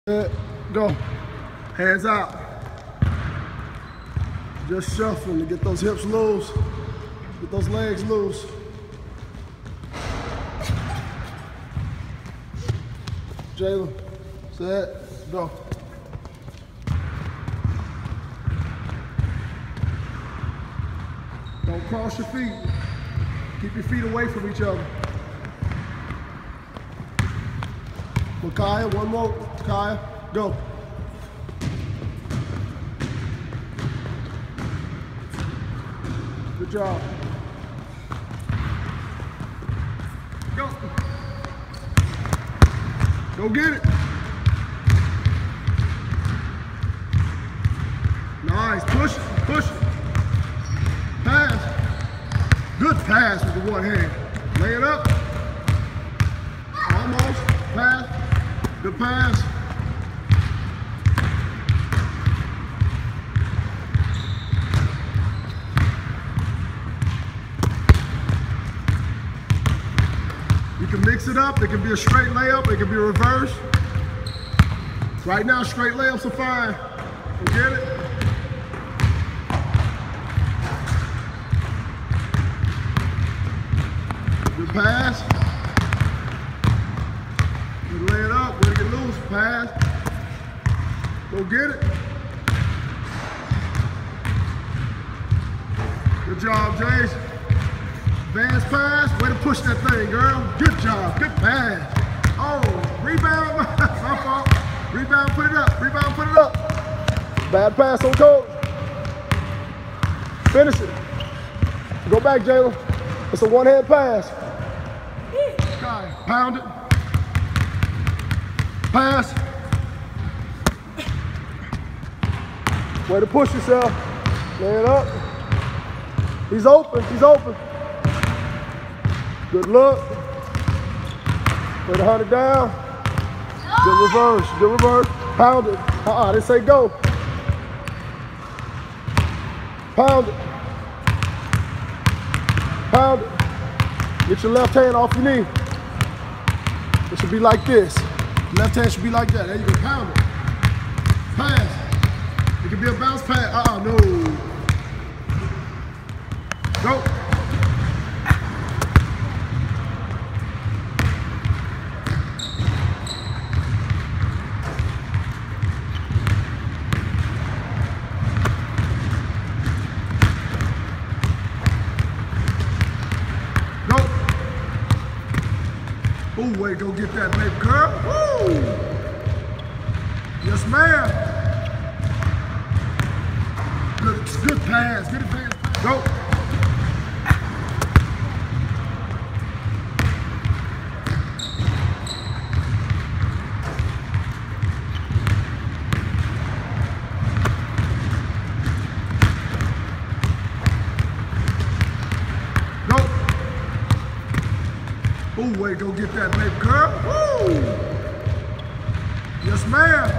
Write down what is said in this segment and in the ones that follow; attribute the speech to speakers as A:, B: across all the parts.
A: Go. Hands out. Just shuffling to get those hips loose. Get those legs loose. Jalen, set, go. Don't cross your feet. Keep your feet away from each other. Micaiah, one more. Micaiah, go. Good job. Go. Go get it. Nice. Push it. Push it. Pass. Good pass with the one hand. Lay it up. Almost. Pass. Good pass. You can mix it up. It can be a straight layup. It can be a reverse. Right now, straight layups are fine. Go get it. Good pass. You lay it up. Way to get loose. Pass. Go get it. Good job, Jace. Advance pass, way to push that thing, girl. Good job, good pass. Oh, rebound, my fault. Rebound, put it up, rebound, put it up. Bad pass on coach. Finish it. Go back, Jalen. It's a one-hand pass. Pound it. Pass. Way to push yourself. Lay it up. He's open, he's open. Good look. Way to hunt it down. Good reverse. Good reverse. Pound it. They say go. Pound it. Pound it. Get your left hand off your knee. It should be like this. Left hand should be like that. There you go. Pound it. Pass. It could be a bounce pass. No. Go. Ooh, way to go get that, baby girl. Woo! Yes, ma'am. Good pass. Good pass. Go. Ooh, way to go get that, baby girl. Woo! Yes, ma'am.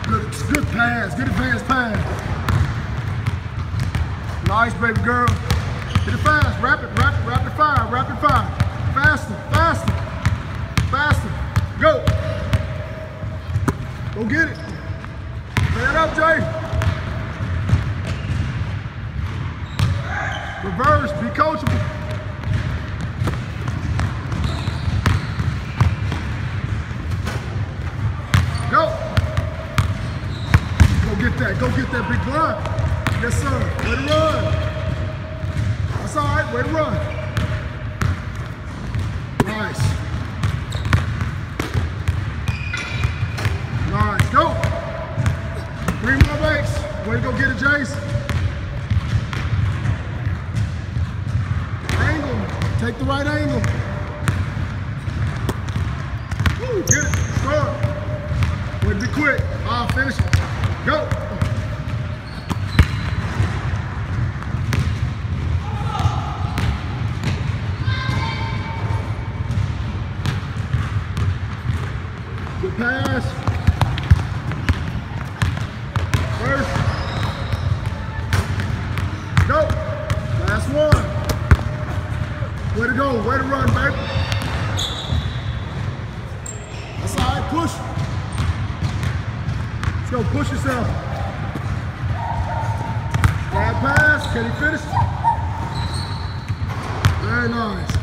A: Good pass. Good advance pass. Nice, baby girl. Get it fast. Rapid fire. Rapid fire. Faster. Faster. Faster. Go. Go get it. Lay it up, Jay. Reverse. Be coachable. Go get that big block. Yes, sir. Way to run. That's all right. Way to run. Nice. Nice. Go. 3 more makes. Way to go get it, Jace. Angle. Take the right angle. Woo, get it. Start. Way to be quick. Finish it. Go. Good pass. First. Go. Last one. Way to go. Way to run, baby. push. Let's go, push yourself. Bad pass, can he finish? Very nice.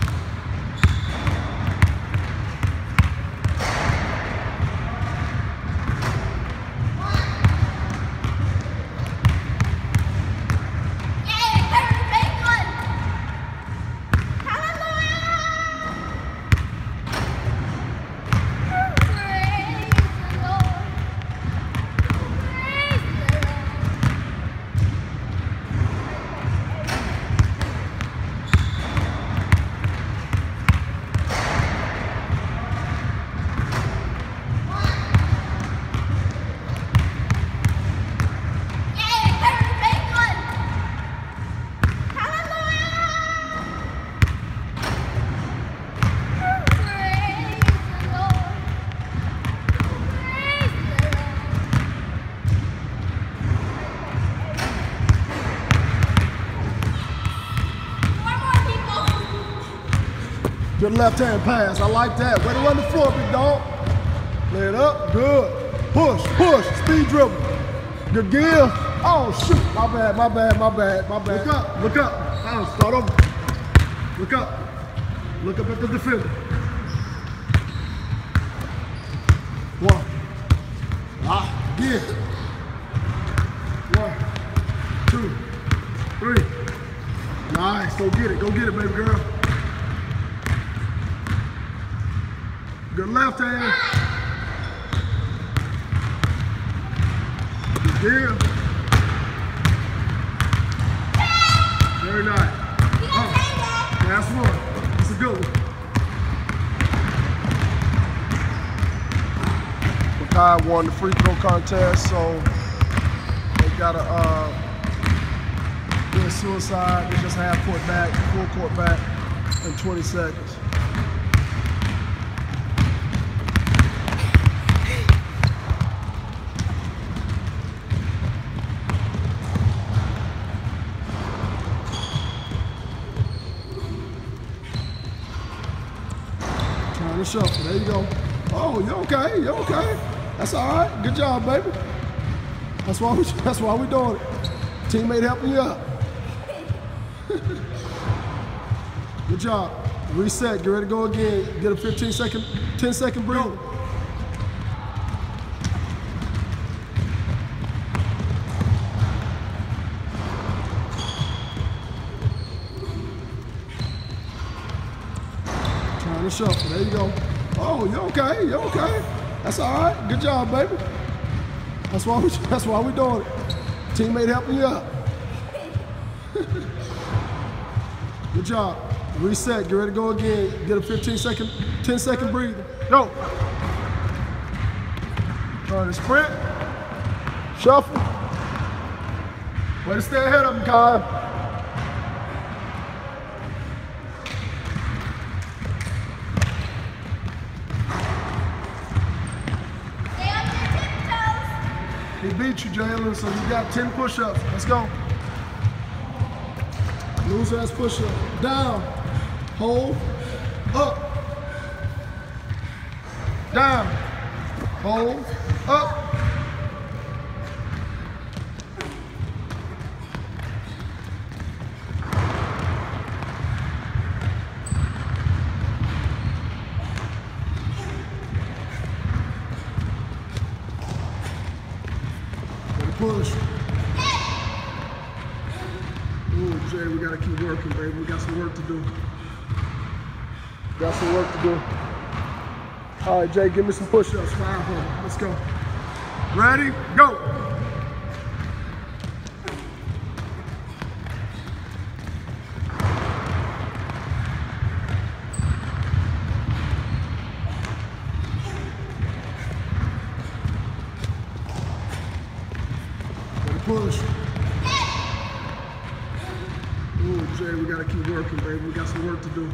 A: Good left-hand pass. I like that. Way to run the floor, big dog. Lay it up. Good. Push, push. Speed dribble. Good give. Oh, shoot. My bad, my bad, my bad, my bad. Look up, look up. Oh, start over. Look up. Look up at the defender. One. Give. 1, 2, 3. Nice. Go get it, baby girl. Good left hand. Good deal. Very nice. Last one. That's a good one. Makai won the free throw contest, so they gotta do a suicide. They just half court back, full court back in 20 seconds. Trying to shuffle. There you go. Oh, you're okay. You're okay. That's all right. Good job, baby. That's why we doing it. Teammate helping you up. Good job. Reset. Get ready to go again. Get a 10-second breather. Trying to shuffle. There you go. Oh, you're okay. You're okay. That's all right. Good job, baby. That's why we doing it. Teammate helping you up. Good job. Reset. Get ready to go again. Get a 10-second breather. Go. Trying to sprint. Shuffle. Way to stay ahead of him, Kyle. He beat you, Jalen, so you got 10 push-ups. Let's go. Loser ass push-up. Down. Hold. Up. Down. Hold. Up. Push. Ooh, Jay, we gotta keep working, baby. We got some work to do. Got some work to do. All right, Jay, give me some push-ups. 5 of them. Let's go. Ready? Go. Push. Ooh, Jay, we gotta keep working, baby. We got some work to do.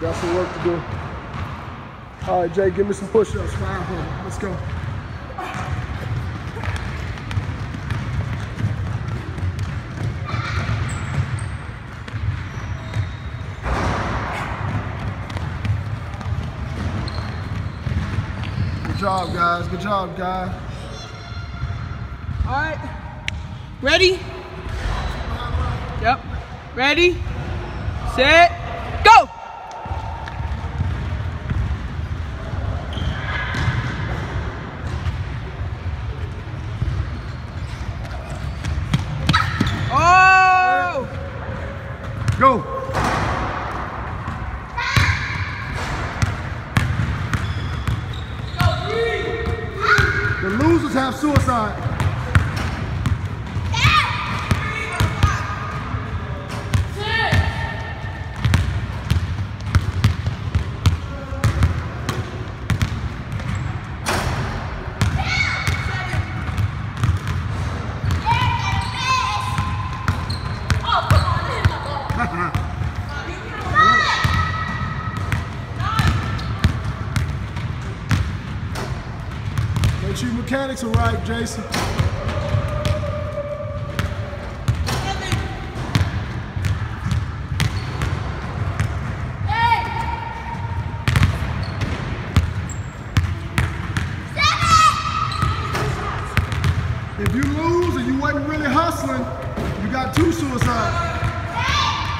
A: Got some work to do. All right, Jay, give me some push-ups. 5 of them. Let's go. job, guys. Good job, guys.
B: All right. Ready? Yep. Ready, set, go! Oh!
A: Go! The losers have suicide. Make sure your mechanics are right, Jason. If you lose and you wasn't really hustling, you got 2 suicides.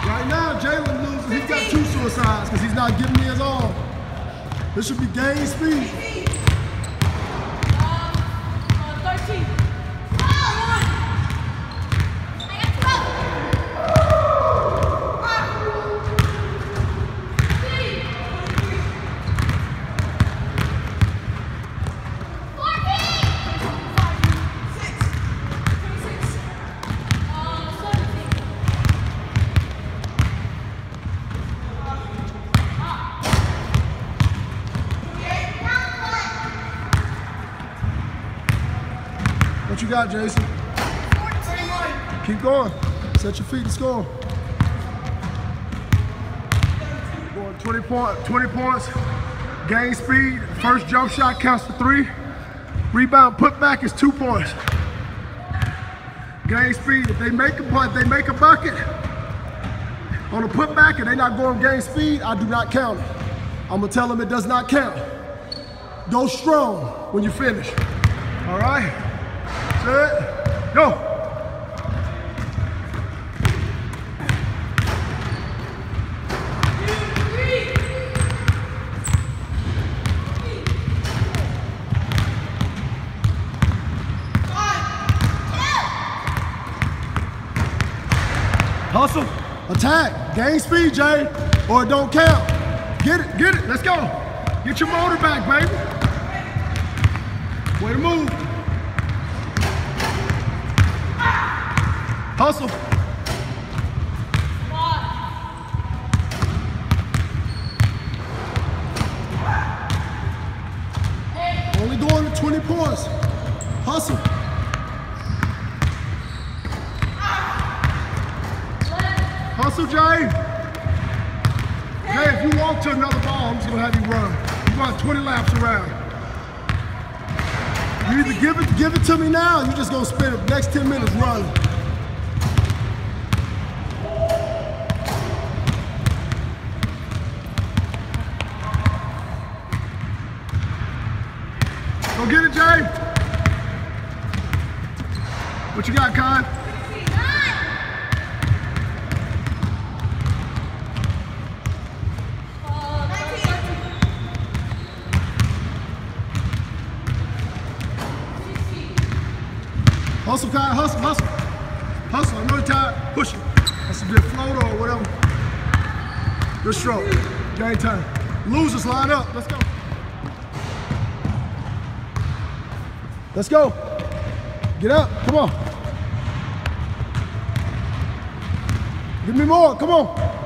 A: Right now, Jalen loses, he's got 2 suicides because he's not giving me his all. This should be gain speed.
C: 13.
A: What you got, Jason?
C: 21.
A: Keep going. Set your feet to score. Going 20 points. Gain speed. First jump shot counts for 3. Rebound putback is 2 points. Gain speed. If they make a bucket on a putback and they're not going gain speed, I do not count it. I'm gonna tell them it does not count. Go strong when you finish. All right? Set, go. Hustle, attack, gain speed, Jay, or it don't count. Get it, let's go. Get your motor back, baby. Way to move. Hustle. Only going to 20 points. Hustle. Hustle, Jay. Jay, if you walk to another ball, I'm just gonna have you run. You run 20 laps around. You either give it to me now, or you just gonna spend the next 10 minutes running. Go get it, Jay. What you got, Kai? Hustle, Kai, hustle, hustle. Hustle, I know you're tired. Push it. That's a good floater or whatever. Good stroke. Game time. Losers, line up. Let's go. Let's go. Get up. Come on. Give me more. Come on.